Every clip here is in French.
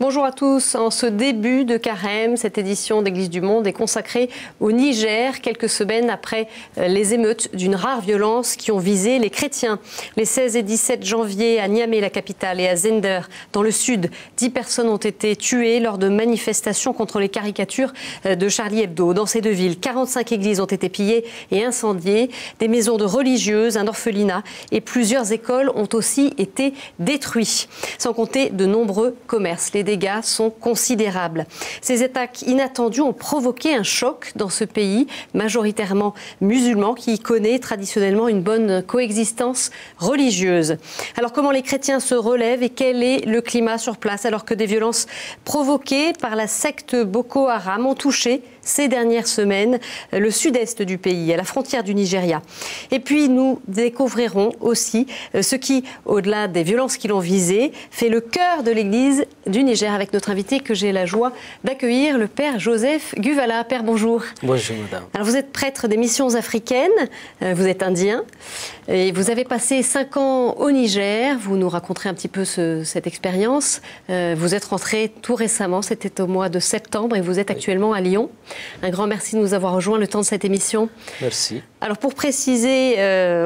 Bonjour à tous. En ce début de carême, cette édition d'Église du Monde est consacrée au Niger, quelques semaines après les émeutes d'une rare violence qui ont visé les chrétiens. Les 16 et 17 janvier, à Niamey, la capitale, et à Zender, dans le sud, 10 personnes ont été tuées lors de manifestations contre les caricatures de Charlie Hebdo. Dans ces deux villes, 45 églises ont été pillées et incendiées, des maisons de religieuses, un orphelinat et plusieurs écoles ont aussi été détruites, sans compter de nombreux commerces. Les dégâts sont considérables. Ces attaques inattendues ont provoqué un choc dans ce pays, majoritairement musulman, qui connaît traditionnellement une bonne coexistence religieuse. Alors comment les chrétiens se relèvent et quel est le climat sur place alors que des violences provoquées par la secte Boko Haram ont touché ces dernières semaines le sud-est du pays, à la frontière du Nigeria. Et puis nous découvrirons aussi ce qui, au-delà des violences qui l'ont visé, fait le cœur de l'Église du Niger avec notre invité que j'ai la joie d'accueillir, le Père Joseph Guvala. Père, bonjour. Bonjour, madame. Alors vous êtes prêtre des missions africaines, vous êtes indien, et vous avez passé 5 ans au Niger. Vous nous raconterez un petit peu cette expérience. Vous êtes rentré tout récemment, c'était au mois de septembre, et vous êtes actuellement à Lyon. Un grand merci de nous avoir rejoints le temps de cette émission. Merci. Alors pour préciser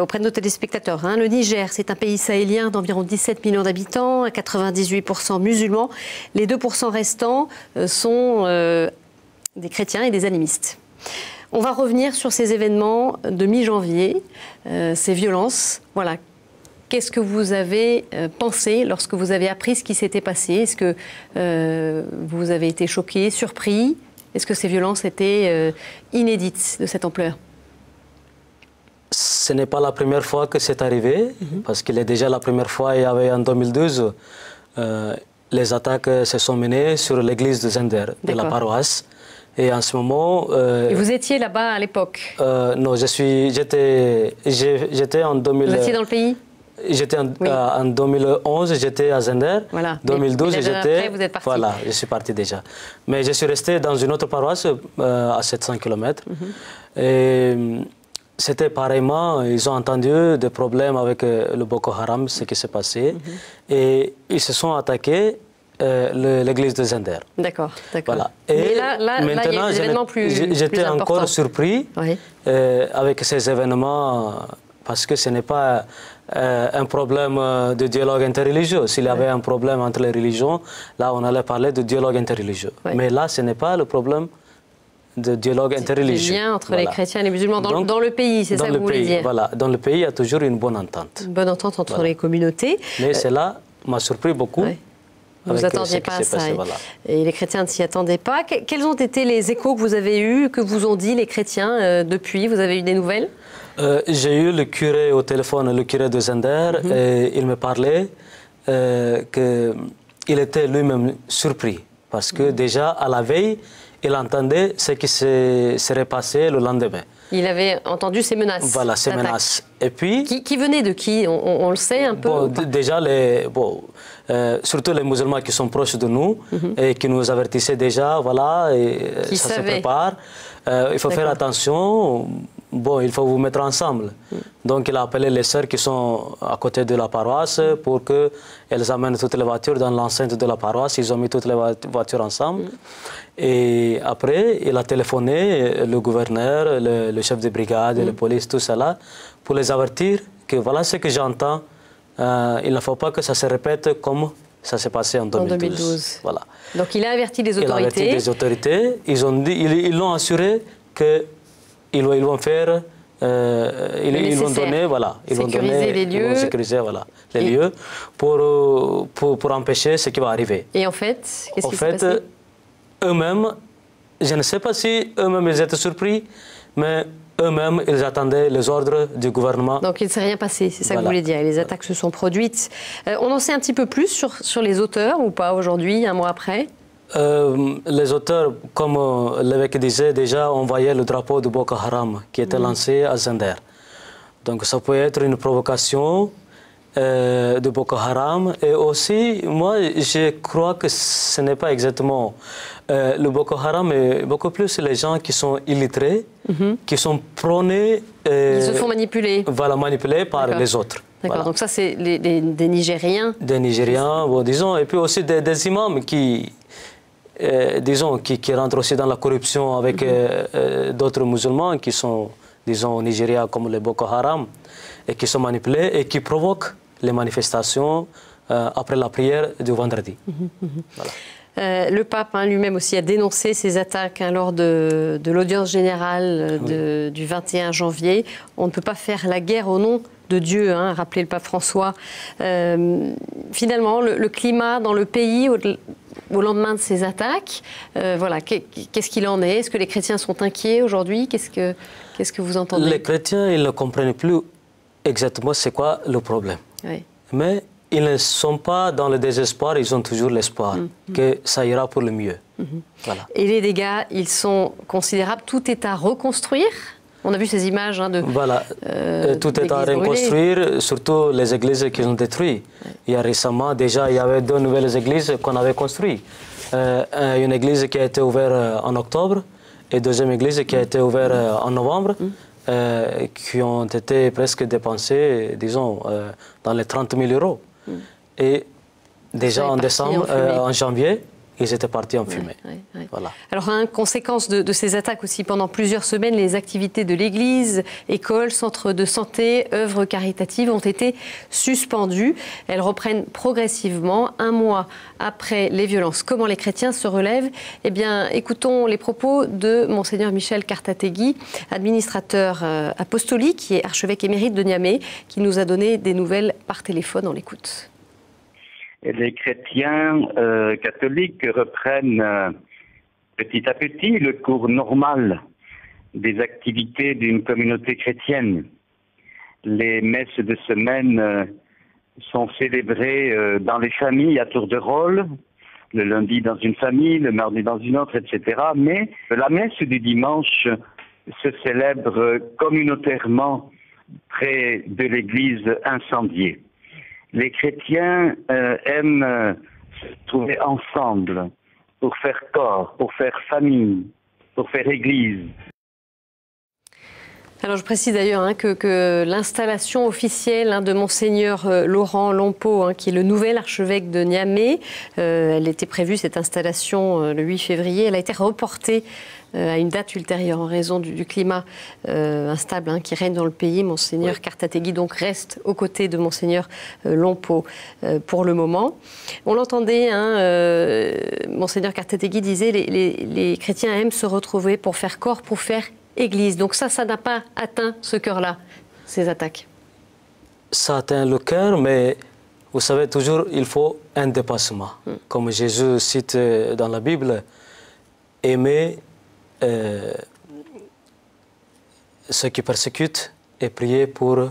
auprès de nos téléspectateurs, le Niger, c'est un pays sahélien d'environ 17 millions d'habitants, 98% musulmans. Les 2% restants sont des chrétiens et des animistes. On va revenir sur ces événements de mi-janvier, ces violences. Voilà. Qu'est-ce que vous avez pensé lorsque vous avez appris ce qui s'était passé? Est-ce que vous avez été choqué, surpris? Est-ce que ces violences étaient inédites de cette ampleur? Ce n'est pas la première fois que c'est arrivé, parce qu'il est déjà la première fois, il y avait en 2012, les attaques se sont menées sur l'église de Zender, de la paroisse. Et en ce moment... Et vous étiez là-bas à l'époque? Non, j'étais en 2000... Vous étiez dans le pays? J'étais en 2011, j'étais à Zender. Voilà. 2012, j'étais... Vous êtes parti. Voilà, je suis parti déjà. Mais je suis resté dans une autre paroisse à 700 km. Et c'était pareillement, ils ont entendu des problèmes avec le Boko Haram, ce qui s'est passé. Et ils se sont attaqués l'église de Zender. D'accord, d'accord. Voilà. Et là, il y a des événements plus j'étais encore surpris oui. avec ces événements, parce que ce n'est pas un problème de dialogue interreligieux. S'il y avait un problème entre les religions, là, on allait parler de dialogue interreligieux. Mais là, ce n'est pas le problème de dialogue interreligieux. Le lien entre les chrétiens et les musulmans dans le pays, c'est ça que vous voulez dire? Voilà, dans le pays, il y a toujours une bonne entente. Une bonne entente entre les communautés. Mais cela m'a surpris beaucoup. Vous ne vous attendiez pas à ça. Et les chrétiens ne s'y attendaient pas. Quels ont été les échos que vous avez eus, que vous ont dit les chrétiens depuis? Vous avez eu des nouvelles? J'ai eu le curé au téléphone, le curé de Zender, et il me parlait qu'il était lui-même surpris. Parce que déjà, à la veille, il entendait ce qui serait passé le lendemain. Il avait entendu ces menaces. Voilà, ces menaces. Et puis... Qui venaient de qui? On le sait un peu? Déjà, surtout les musulmans qui sont proches de nous et qui nous avertissaient déjà, voilà, et ça se prépare. Il faut faire attention. Bon, il faut vous mettre ensemble. Donc, il a appelé les sœurs qui sont à côté de la paroisse pour qu'elles amènent toutes les voitures dans l'enceinte de la paroisse. Ils ont mis toutes les voitures ensemble. Et après, il a téléphoné le gouverneur, le chef de brigade, la police, tout cela, pour les avertir que voilà ce que j'entends. Il ne faut pas que ça se répète comme ça s'est passé en 2012. Voilà. Donc, il a averti les autorités. Il a averti les autorités. Ils l'ont assuré que ils vont faire, ils vont donner, voilà, sécuriser les lieux, sécuriser, voilà, les lieux pour empêcher ce qui va arriver. Et en fait, qu'est-ce qui s'est passé? Eux-mêmes, je ne sais pas si eux-mêmes ils étaient surpris, mais eux-mêmes, ils attendaient les ordres du gouvernement. Donc il ne s'est rien passé, c'est ça que vous voulez dire. Et les attaques se sont produites. On en sait un petit peu plus sur les auteurs ou pas aujourd'hui, un mois après? Les auteurs, comme l'évêque disait, déjà on voyait le drapeau de Boko Haram qui était lancé à Zender. Donc ça peut être une provocation de Boko Haram. Et aussi, moi, je crois que ce n'est pas exactement le Boko Haram, mais beaucoup plus les gens qui sont illettrés, qui sont prônés... Ils se font manipuler. Voilà, manipulés par les autres. D'accord, voilà. Donc ça, c'est des Nigériens. Des Nigériens, bon, disons, et puis aussi des imams qui... disons, qui rentrent aussi dans la corruption avec d'autres musulmans qui sont, disons, au Nigeria comme le Boko Haram, et qui sont manipulés et qui provoquent les manifestations après la prière du vendredi. Voilà. Le pape lui-même aussi a dénoncé ces attaques lors de l'audience générale du 21 janvier. On ne peut pas faire la guerre au nom de Dieu, a rappelé le pape François. Finalement, le climat dans le pays au lendemain de ces attaques, voilà, qu'est-ce qu'il en est? Est-ce que les chrétiens sont inquiets aujourd'hui? Qu'est-ce que vous entendez? Les chrétiens, ils ne comprennent plus exactement c'est quoi le problème. Oui. Mais ils ne sont pas dans le désespoir, ils ont toujours l'espoir que ça ira pour le mieux. Voilà. Et les dégâts, ils sont considérables. Tout est à reconstruire. On a vu ces images de... Voilà, tout est à reconstruire, surtout les églises qui sont détruites. Ouais. Il y a récemment, déjà, il y avait 2 nouvelles églises qu'on avait construites. Une église qui a été ouverte en octobre et deuxième église qui a été ouverte en novembre, qui ont été presque dépensées, disons, dans les 30 000 euros. Et déjà en décembre, en janvier, ils étaient partis en fumée. Voilà. Alors, conséquence de ces attaques aussi, pendant plusieurs semaines, les activités de l'église, écoles, centres de santé, œuvres caritatives ont été suspendues. Elles reprennent progressivement, un mois après les violences. Comment les chrétiens se relèvent? Eh bien, écoutons les propos de Monseigneur Michel Kartategui, administrateur apostolique, qui est archevêque émérite de Niamey, qui nous a donné des nouvelles par téléphone. On l'écoute. Les chrétiens catholiques reprennent petit à petit le cours normal des activités d'une communauté chrétienne. Les messes de semaine sont célébrées dans les familles à tour de rôle, le lundi dans une famille, le mardi dans une autre, etc. Mais la messe du dimanche se célèbre communautairement près de l'église incendiée. Les chrétiens aiment se trouver ensemble pour faire corps, pour faire famille, pour faire église. Alors je précise d'ailleurs que l'installation officielle de Monseigneur Laurent Lompo, qui est le nouvel archevêque de Niamey, elle était prévue, cette installation, le 8 février. Elle a été reportée à une date ultérieure en raison du climat instable qui règne dans le pays. Monseigneur Kartategui donc reste aux côtés de Monseigneur Lompo pour le moment. On l'entendait, Monseigneur Kartategui disait les chrétiens aiment se retrouver pour faire corps, pour faire Église. Donc ça n'a pas atteint ce cœur-là, ces attaques. Ça atteint le cœur, mais vous savez, toujours, il faut un dépassement. Comme Jésus cite dans la Bible, aimer ceux qui persécutent et prier pour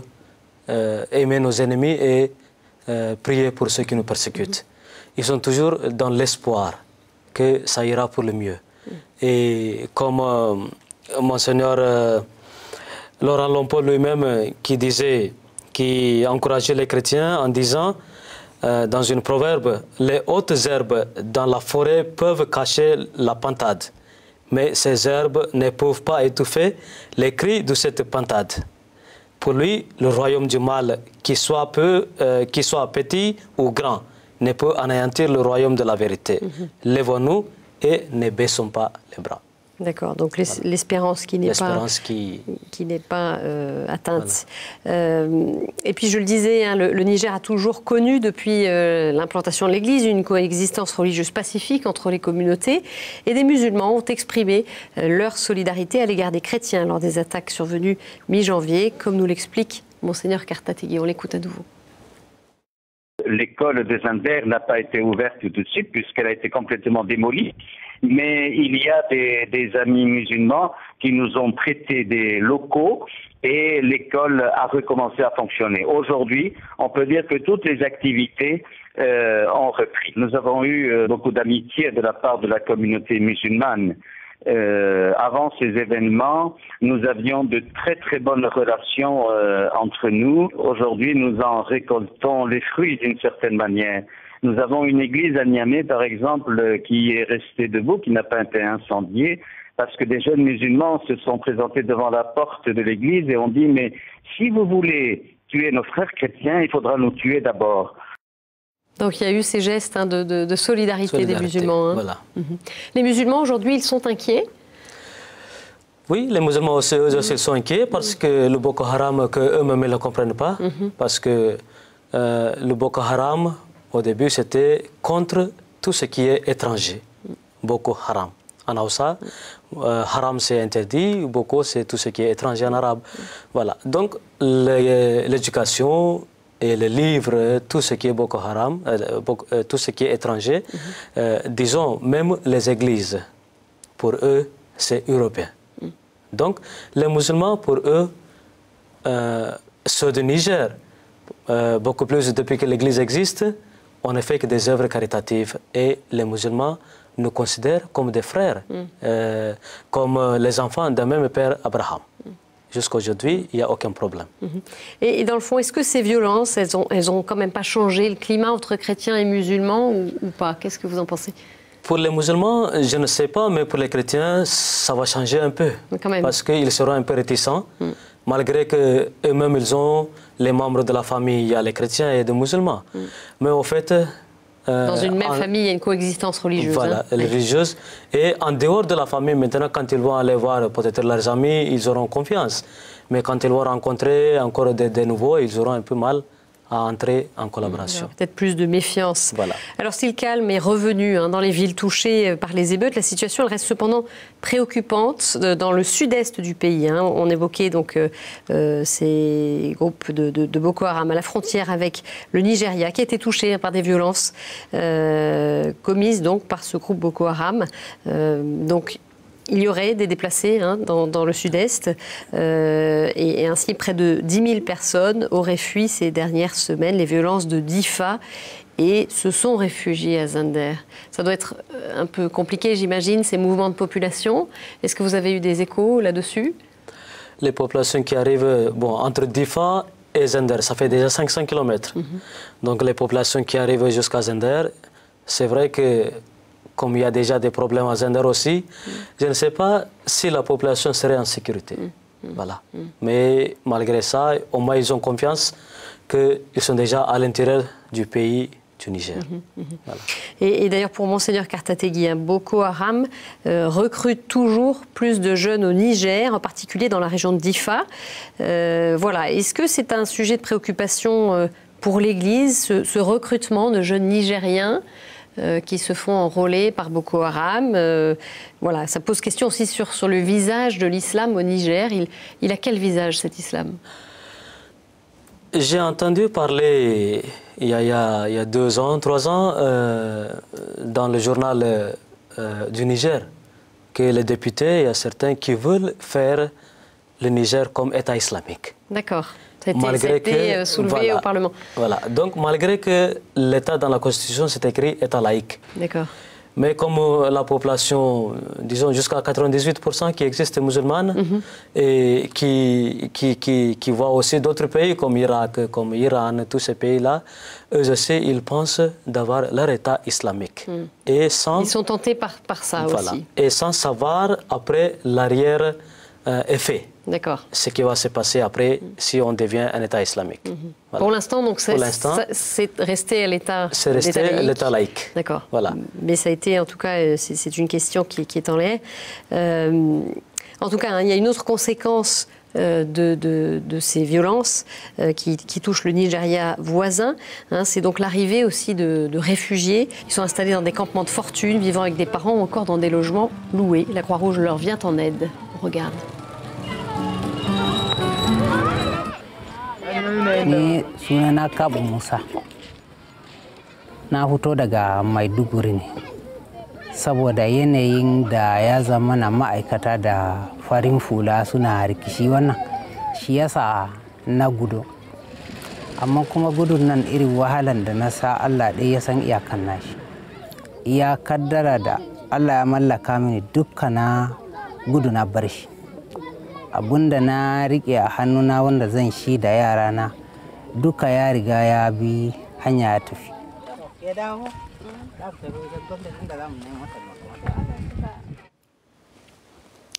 aimer nos ennemis et prier pour ceux qui nous persécutent. Ils sont toujours dans l'espoir que ça ira pour le mieux. Et comme Monseigneur Laurent Lompo lui-même qui encourageait les chrétiens en disant dans une proverbe, les hautes herbes dans la forêt peuvent cacher la pintade, mais ces herbes ne peuvent pas étouffer les cris de cette pintade. Pour lui, le royaume du mal, qu'il soit petit ou grand, ne peut anéantir le royaume de la vérité. Lèvons-nous et ne baissons pas les bras. D'accord, donc l'espérance qui n'est pas atteinte. Voilà. Et puis je le disais, le Niger a toujours connu depuis l'implantation de l'Église une coexistence religieuse pacifique entre les communautés, et des musulmans ont exprimé leur solidarité à l'égard des chrétiens lors des attaques survenues mi-janvier, comme nous l'explique Monseigneur Kartategui. On l'écoute à nouveau. L'école de Zinder n'a pas été ouverte tout de suite puisqu'elle a été complètement démolie. Mais il y a des amis musulmans qui nous ont prêté des locaux et l'école a recommencé à fonctionner. Aujourd'hui, on peut dire que toutes les activités ont repris. Nous avons eu beaucoup d'amitié de la part de la communauté musulmane Avant ces événements, nous avions de très très bonnes relations entre nous. Aujourd'hui, nous en récoltons les fruits d'une certaine manière. Nous avons une église à Niamey, par exemple, qui est restée debout, qui n'a pas été incendiée, parce que des jeunes musulmans se sont présentés devant la porte de l'église et ont dit « Mais si vous voulez tuer nos frères chrétiens, il faudra nous tuer d'abord ». Donc il y a eu ces gestes de solidarité des musulmans. Voilà. Les musulmans aujourd'hui, ils sont inquiets? Oui, les musulmans aussi, eux aussi sont inquiets parce que le Boko Haram, qu'eux-mêmes ne le comprennent pas. Parce que le Boko Haram, au début, c'était contre tout ce qui est étranger. Boko Haram. En Hausa, Haram c'est interdit, Boko c'est tout ce qui est étranger en arabe. Voilà. Donc l'éducation et les livres, tout ce qui est Boko Haram, tout ce qui est étranger, disons même les églises, pour eux c'est européen. Donc les musulmans pour eux, ceux du Niger, beaucoup plus depuis que l'église existe, on ne fait que des œuvres caritatives et les musulmans nous considèrent comme des frères, comme les enfants d'un même père Abraham. Jusqu'à aujourd'hui, il n'y a aucun problème. Et dans le fond, est-ce que ces violences, elles ont quand même pas changé le climat entre chrétiens et musulmans ou pas? Qu'est-ce que vous en pensez? Pour les musulmans, je ne sais pas, mais pour les chrétiens, ça va changer un peu. Quand même. Parce qu'ils seront un peu réticents, malgré qu'eux-mêmes, ils ont les membres de la famille, il y a les chrétiens et les musulmans. Mais au fait... dans une même famille, il y a une coexistence religieuse. Voilà, religieuse. Et en dehors de la famille, maintenant, quand ils vont aller voir peut-être leurs amis, ils auront confiance. Mais quand ils vont rencontrer encore des nouveaux, ils auront un peu mal à entrer en collaboration. Peut-être plus de méfiance. Voilà. Alors si le calme est revenu dans les villes touchées par les émeutes, la situation elle reste cependant préoccupante dans le sud-est du pays. On évoquait donc ces groupes de Boko Haram à la frontière avec le Nigeria qui a été touché par des violences commises donc par ce groupe Boko Haram. Donc il y aurait des déplacés dans le sud-est et ainsi près de 10 000 personnes auraient fui ces dernières semaines les violences de Difa et se sont réfugiées à Zinder. Ça doit être un peu compliqué, j'imagine, ces mouvements de population. Est-ce que vous avez eu des échos là-dessus? Les populations qui arrivent entre Difa et Zinder, ça fait déjà 500 km. Donc les populations qui arrivent jusqu'à Zinder, c'est vrai que comme il y a déjà des problèmes à Zinder aussi, je ne sais pas si la population serait en sécurité. Voilà. Mais malgré ça, au moins ils ont confiance qu'ils sont déjà à l'intérieur du pays du Niger. Voilà. Et d'ailleurs, pour Monseigneur Kartategui, Boko Haram recrute toujours plus de jeunes au Niger, en particulier dans la région de Difa. Voilà. Est-ce que c'est un sujet de préoccupation pour l'Église, ce recrutement de jeunes Nigériens qui se font enrôler par Boko Haram? Voilà, ça pose question aussi sur le visage de l'islam au Niger. Il a quel visage, cet islam? J'ai entendu parler il y a 2 ans, 3 ans, dans le journal du Niger, que les députés, il y a certains qui veulent faire le Niger comme État islamique. D'accord. Ça a été soulevé au Parlement. Voilà. Donc, malgré que l'État, dans la Constitution, c'est écrit État laïque. D'accord. Mais comme la population, disons jusqu'à 98% qui existe musulmane, et qui voit aussi d'autres pays comme Irak, comme Iran, tous ces pays-là, eux aussi, ils pensent d'avoir leur État islamique. Et sans, ils sont tentés par ça aussi. Et sans savoir, après, l'arrière effet. D'accord. Ce qui va se passer après si on devient un État islamique. Voilà. Pour l'instant, donc, c'est resté à l'État. C'est resté à l'État laïque. D'accord. Voilà. Mais ça a été, en tout cas, c'est une question qui est en l'air. En tout cas, il y a une autre conséquence de ces violences qui touchent le Nigeria voisin. C'est donc l'arrivée aussi de réfugiés qui sont installés dans des campements de fortune, vivant avec des parents ou encore dans des logements loués. La Croix-Rouge leur vient en aide. On regarde. Ni sunana Kabu Musa. Na fito daga Maiduguri ne. Saboda yanayin da ya zama na ma'aikata da farin fula suna rikici wannan shi yasa na gudu. Amma kuma gudun nan irin wahalan da na sa Allah ɗaya ya san iyakan nashi. Iya kaddara da Allah ya mallaka mini dukka na gudu na bar shi. Abunda na riƙe a hannuna wanda zan shi da yarana duka ya riga ya bi hanya ya tafi.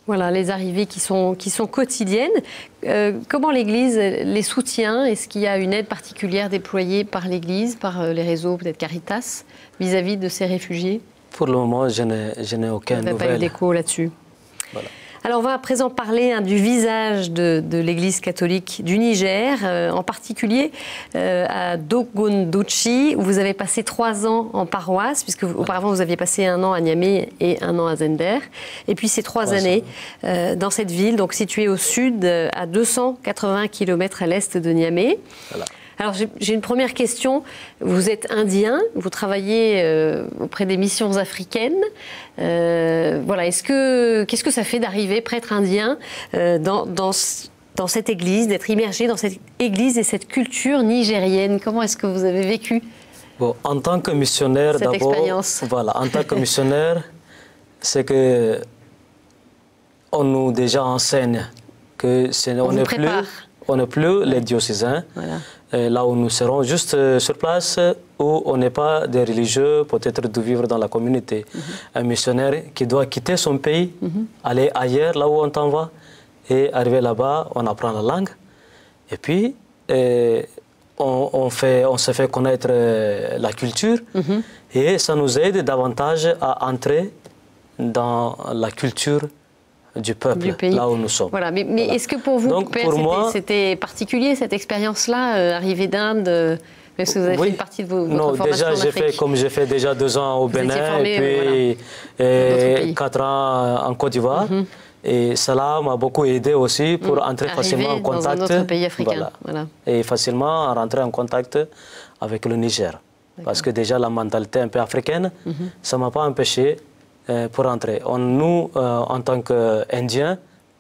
Voilà, les arrivées qui sont quotidiennes. Comment l'Église les soutient? Est-ce qu'il y a une aide particulière déployée par l'Église, par les réseaux, peut-être Caritas, vis-à-vis de ces réfugiés? Pour le moment, je n'ai aucune nouvelle. Vous n'avez pas eu d'écho là-dessus. Voilà. Alors on va à présent parler du visage de l'Église catholique du Niger, en particulier à Dogondouchi, où vous avez passé 3 ans en paroisse, puisque auparavant vous aviez passé 1 an à Niamey et 1 an à Zender. Et puis ces 3 années dans cette ville, donc située au sud, à 280 km à l'est de Niamey. Voilà. Alors j'ai une première question. Vous êtes indien, vous travaillez auprès des missions africaines. Voilà, qu'est-ce que ça fait d'arriver prêtre indien dans cette église, d'être immergé dans cette église et cette culture nigérienne? Comment est-ce que vous avez vécu bon, en tant que missionnaire, d'abord, voilà, en tant que missionnaire, c'est que on nous déjà enseigne que on n'est plus les diocésains. Voilà. Là où nous serons juste sur place, où on n'est pas des religieux, peut-être de vivre dans la communauté. Un missionnaire qui doit quitter son pays, aller ailleurs, là où on t'envoie, et arriver là-bas, on apprend la langue. Et puis, on se fait connaître la culture, et ça nous aide davantage à entrer dans la culture du peuple, là où nous sommes. Voilà. Mais voilà. Est-ce que pour vous, donc, Père, c'était particulier cette expérience-là, arriver d'Inde, parce que vous avez fait une partie de votre formation déjà, j'ai fait déjà 2 ans au Bénin, et puis 4 ans en Côte d'Ivoire. Et cela m'a beaucoup aidé aussi pour entrer facilement en contact. Dans un autre pays africain. Voilà. Et facilement rentrer en contact avec le Niger. Parce que déjà la mentalité un peu africaine, ça ne m'a pas empêché pour entrer. Nous, en tant qu'Indiens,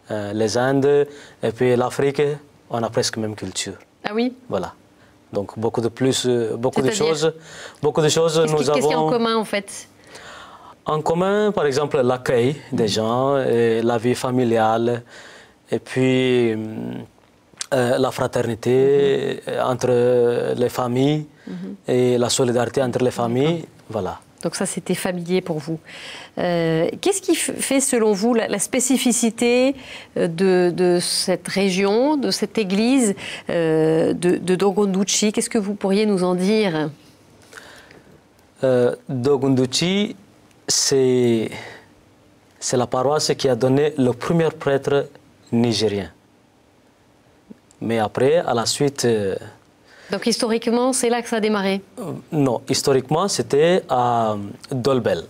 les Indes et puis l'Afrique, on a presque la même culture. Ah oui? Voilà. Donc beaucoup de choses nous avons... Qu'est-ce qu'il y a en commun en fait? En commun, par exemple, l'accueil des gens, et la vie familiale, et puis la fraternité entre les familles et la solidarité entre les familles. Voilà. Donc ça, c'était familier pour vous. Qu'est-ce qui fait, selon vous, la spécificité de cette région, de cette église de Dogondouchi? Qu'est-ce que vous pourriez nous en dire? Dogondouchi, c'est la paroisse qui a donné le premier prêtre nigérien. Mais après, à la suite... Donc historiquement, c'est là que ça a démarré? Non, historiquement, c'était à Dolbel.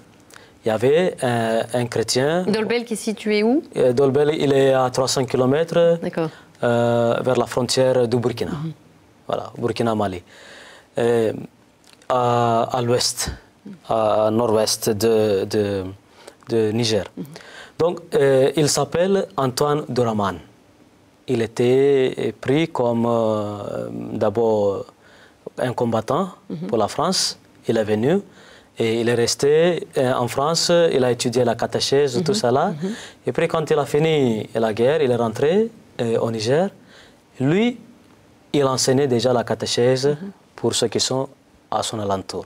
Il y avait un chrétien... Dolbel qui est situé où? Dolbel, il est à 300 km vers la frontière du Burkina. Voilà, Burkina-Mali. À l'ouest, à nord-ouest de Niger. Donc, il s'appelle Antoine Doraman. Il était pris comme d'abord un combattant pour la France. Il est venu et il est resté en France. Il a étudié la catéchèse, tout ça là. Et puis quand il a fini la guerre, il est rentré au Niger. Lui, il enseignait déjà la catéchèse pour ceux qui sont à son alentour.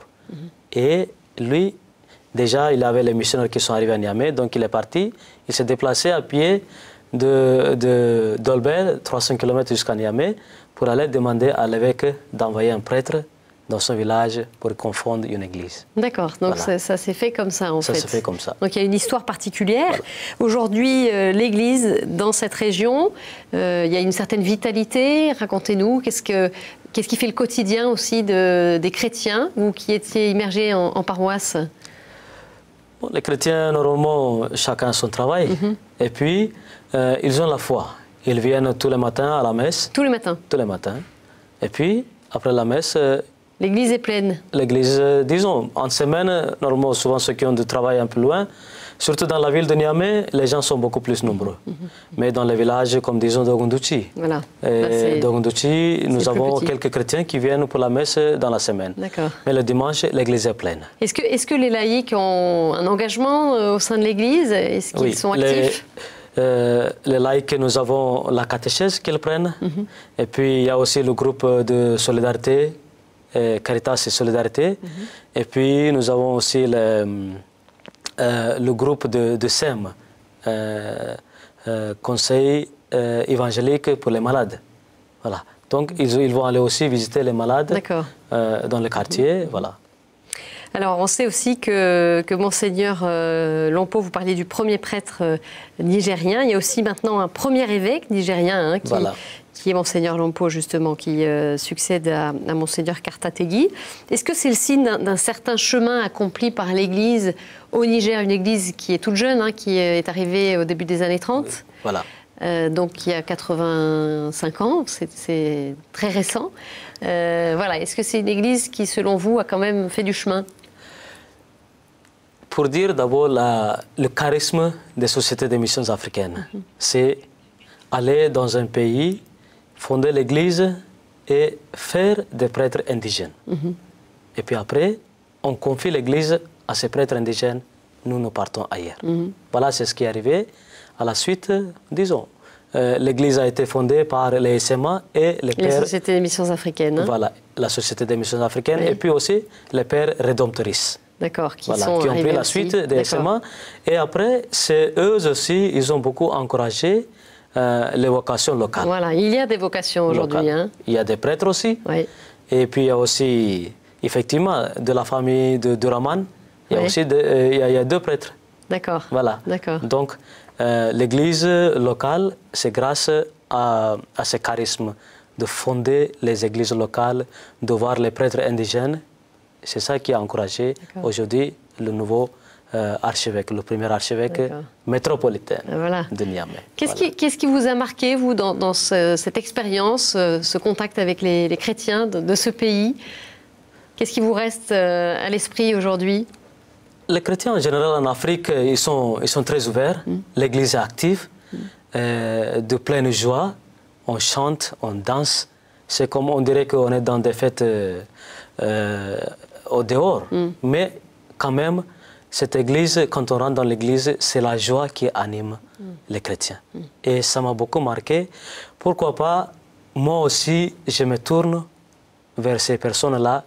Et lui, déjà, il avait les missionnaires qui sont arrivés à Niamey, donc il est parti. Il s'est déplacé à pied de Dolbel, 300 km jusqu'à Niamey, pour aller demander à l'évêque d'envoyer un prêtre dans son village pour confondre une église. D'accord, donc voilà. Ça s'est fait comme ça en fait. Ça s'est fait comme ça. Donc il y a une histoire particulière. Voilà. Aujourd'hui, l'église dans cette région, il y a une certaine vitalité. Racontez-nous, qu'est-ce qui fait le quotidien aussi des chrétiens, vous qui étiez immergés en paroisse? Bon, les chrétiens, normalement, chacun son travail. Et puis, ils ont la foi. Ils viennent tous les matins à la messe. Tous les matins? Tous les matins. Et puis, après la messe... l'église est pleine? L'église, disons, en semaine, normalement, souvent ceux qui ont du travail un peu loin, Surtout dans la ville de Niamey, les gens sont beaucoup plus nombreux. Mais dans les villages, comme disons Dogondouchi, voilà. Nous avons quelques chrétiens qui viennent pour la messe dans la semaine. Mais le dimanche, l'église est pleine. Est-ce que les laïcs ont un engagement au sein de l'église? Est-ce qu'ils sont actifs? Les laïcs, nous avons la catéchèse qu'ils prennent. Et puis, il y a aussi le groupe de solidarité, Caritas et Solidarité. Et puis, nous avons aussi le groupe de SEM, Conseil évangélique pour les malades. Voilà. Donc, ils vont aller aussi visiter les malades dans le quartier. Voilà. Alors, on sait aussi que Monseigneur Lompo, vous parliez du premier prêtre nigérien. Il y a aussi maintenant un premier évêque nigérien qui est Monseigneur Lompo, justement, qui succède à Monseigneur Kartategui. Est-ce que c'est le signe d'un certain chemin accompli par l'Église au Niger, une Église qui est toute jeune, qui est arrivée au début des années 30 Voilà. Donc il y a 85 ans, c'est très récent. Voilà. Est-ce que c'est une Église qui, selon vous, a quand même fait du chemin? Pour dire d'abord le charisme des sociétés de missions africaines, c'est aller dans un pays, fonder l'église et faire des prêtres indigènes. Et puis après, on confie l'église à ces prêtres indigènes, nous partons ailleurs. Voilà, c'est ce qui est arrivé. À la suite, disons, l'église a été fondée par les SMA et les sociétés des missions africaines. Voilà, la société des missions africaines et puis aussi les pères rédemptoristes. D'accord, qui ont pris la suite des SMA. Et après, c'est eux aussi, ils ont beaucoup encouragé les vocations locales. Voilà, il y a des vocations aujourd'hui. Il y a des prêtres aussi. Et puis il y a aussi, effectivement, de la famille de Raman, il y a aussi il y a 2 prêtres. D'accord. Voilà. Donc, l'église locale, c'est grâce à ce charisme de fonder les églises locales, de voir les prêtres indigènes. C'est ça qui a encouragé aujourd'hui le nouveau archevêque, le premier archevêque métropolitain de Niamey. Qu'est-ce qui vous a marqué, vous, dans cette expérience, ce contact avec les chrétiens de ce pays? Qu'est-ce qui vous reste à l'esprit aujourd'hui? Les chrétiens, en général, en Afrique, ils sont très ouverts. L'Église est active, de pleine joie. On chante, on danse. C'est comme on dirait qu'on est dans des fêtes au dehors. Mais quand même, cette église, quand on rentre dans l'église, c'est la joie qui anime les chrétiens. Et ça m'a beaucoup marqué. Pourquoi pas, moi aussi, je me tourne vers ces personnes-là,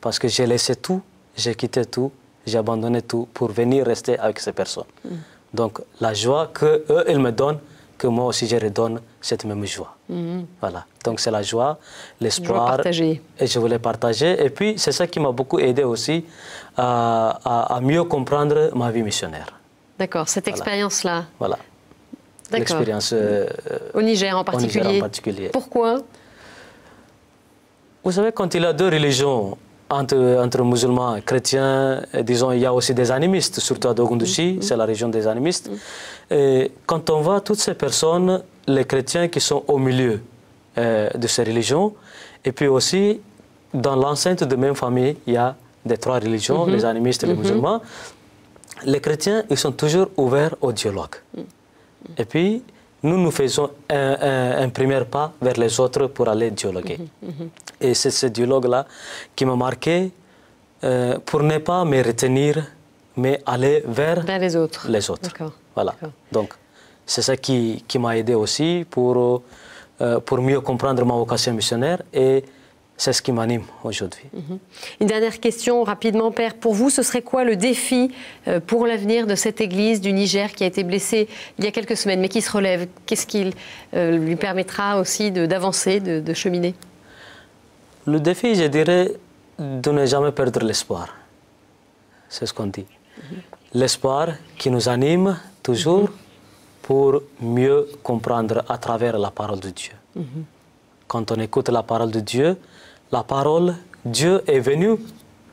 parce que j'ai laissé tout, j'ai quitté tout, j'ai abandonné tout pour venir rester avec ces personnes. Donc, la joie qu'eux, ils me donnent, que moi aussi je redonne cette même joie. Voilà. Donc c'est la joie, l'espoir. Et je voulais partager. Et puis c'est ça qui m'a beaucoup aidé aussi à mieux comprendre ma vie missionnaire. D'accord, cette expérience-là. Voilà. L'expérience au Niger en particulier. Pourquoi? Vous savez, quand il y a 2 religions, entre musulmans et chrétiens, disons, il y a aussi des animistes, surtout à Dogondouchi, c'est la région des animistes. Et quand on voit toutes ces personnes, les chrétiens qui sont au milieu de ces religions, et puis aussi, dans l'enceinte de même famille, il y a des 3 religions, les animistes et les musulmans. Les chrétiens, ils sont toujours ouverts au dialogue. Et puis, nous faisons un premier pas vers les autres pour aller dialoguer. Et c'est ce dialogue-là qui m'a marqué pour ne pas me retenir, mais aller vers les autres. Voilà. Donc, c'est ça qui m'a aidé aussi pour mieux comprendre ma vocation missionnaire et c'est ce qui m'anime aujourd'hui. Une dernière question rapidement, Père. Pour vous, ce serait quoi le défi pour l'avenir de cette église du Niger qui a été blessée il y a quelques semaines, mais qui se relève? Qu'est-ce qui lui permettra aussi d'avancer, de cheminer? Le défi, je dirais, de ne jamais perdre l'espoir. C'est ce qu'on dit. L'espoir qui nous anime toujours pour mieux comprendre à travers la parole de Dieu. Quand on écoute la parole de Dieu, Dieu est venu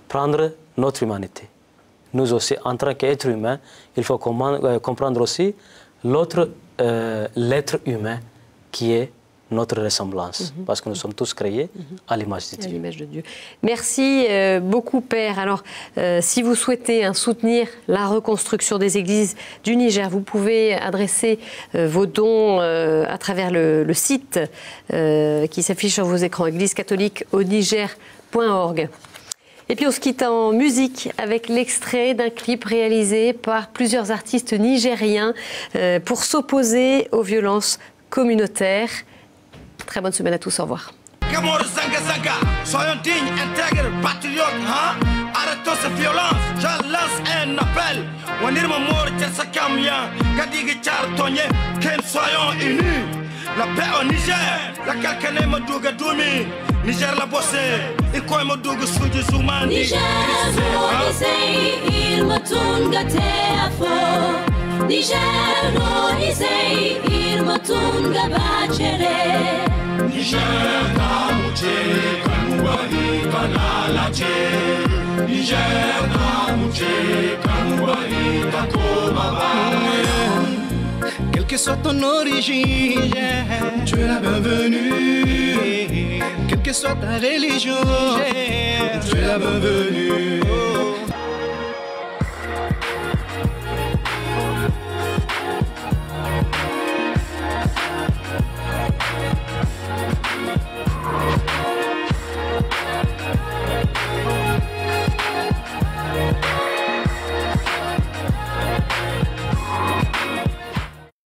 prendre notre humanité. Nous aussi, en tant qu'êtres humains, il faut comprendre aussi l'être humain qui est notre ressemblance, parce que nous sommes tous créés à l'image de Dieu. À l'image de Dieu. Merci beaucoup, Père. Alors, si vous souhaitez soutenir la reconstruction des églises du Niger, vous pouvez adresser vos dons à travers le site qui s'affiche sur vos écrans, églisecatholiqueauniger.org. Et puis on se quitte en musique avec l'extrait d'un clip réalisé par plusieurs artistes nigériens pour s'opposer aux violences communautaires. Très bonne semaine à tous, au revoir. Soyons dignes, intègres, patriotes, hein? Arrêtons cette violence, je lance un appel. Soyons unis. La paix au Niger, la calcane Madouga Doumi, Niger la bossé, et quoi Madouga Souji Zoumani. Niger, il me tourne gâté à faux. Niger, il me tourne gabachere. Niger, Kamouché, Kamouahi, Kanalaché. Niger, Kamouché, Kamouahi, Kakobaba. Quelle que soit ton origine, tu es la bienvenue. Quelle que soit ta religion, tu es la bienvenue.